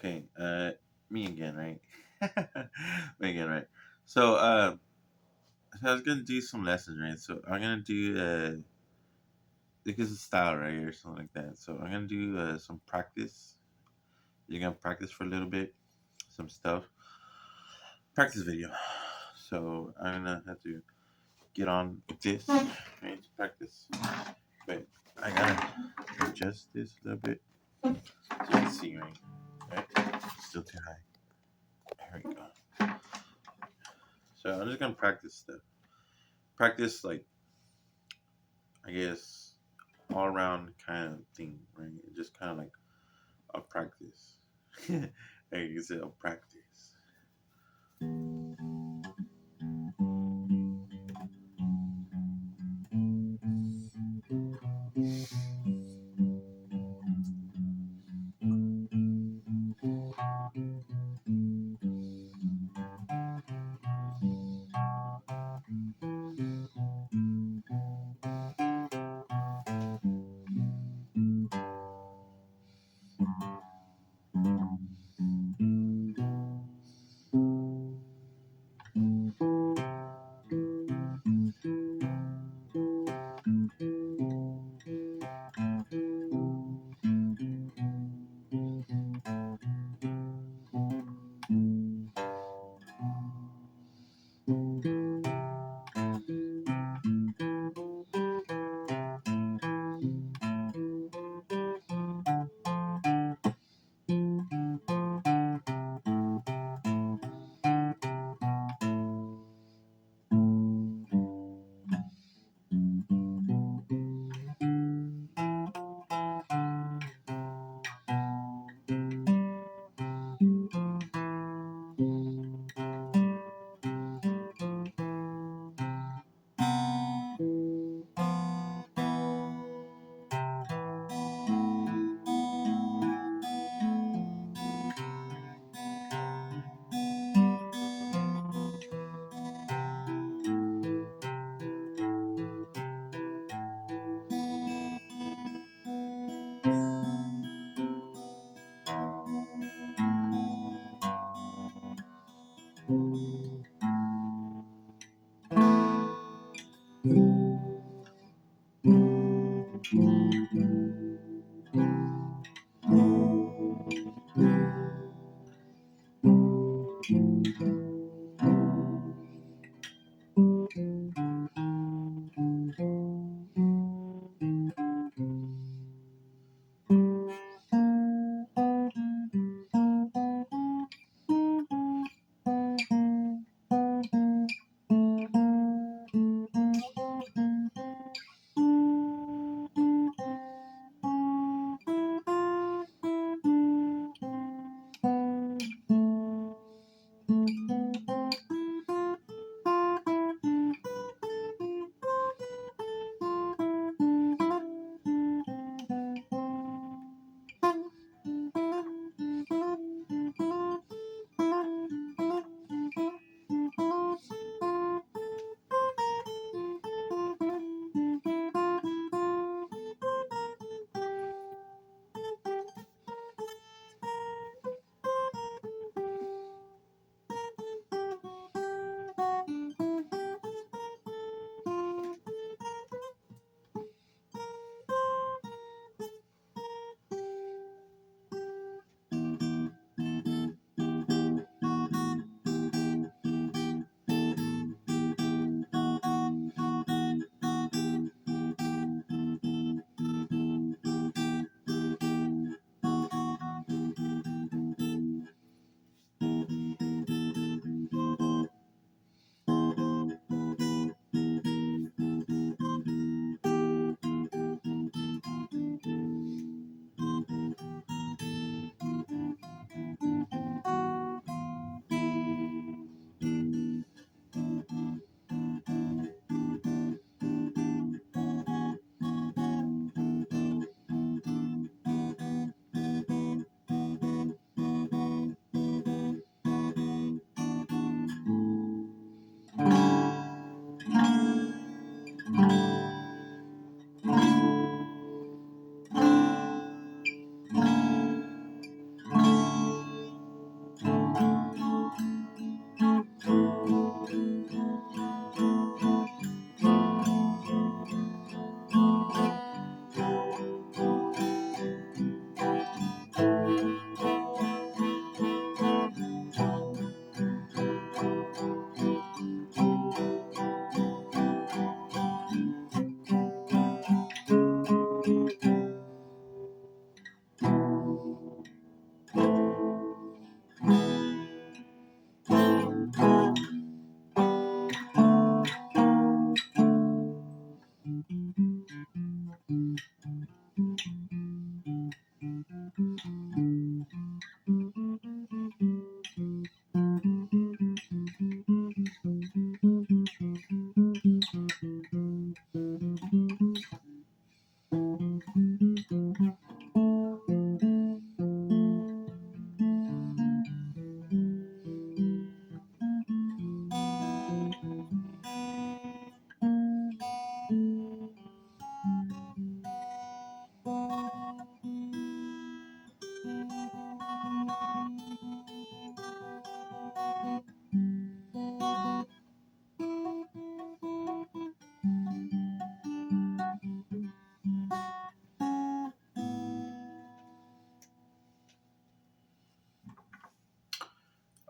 Okay, me again, right? Me again, right? So, so I was gonna do some lessons, right? So I'm gonna do because it's style, right, or something like that. So I'm gonna do some practice. You're gonna practice for a little bit, some stuff, practice video. So I'm gonna have to get on with this, right, to practice. But I gotta adjust this a little bit so you can see, right? Right? Still too high. There we go. So I'm just gonna practice stuff. Practice like I guess all around kind of thing, right? Just kind of like a practice. Like you said, a practice.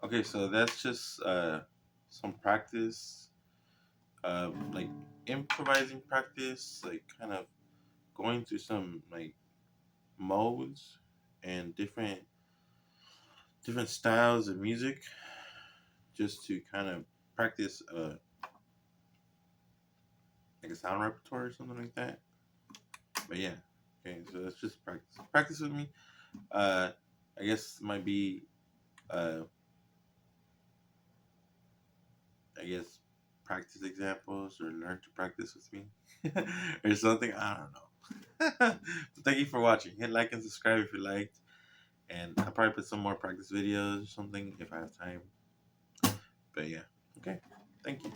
Okay, so that's just some practice, like improvising practice, like kind of going through some like modes and different styles of music, just to kind of practice like a sound repertoire or something like that. But yeah, okay, so that's just practice. Practice with me. Uh, I guess might be uh, I guess practice examples or learn to practice with me or something. I don't know. But thank you for watching. Hit like and subscribe if you liked, and I'll probably put some more practice videos or something if I have time. But yeah, okay. Thank you.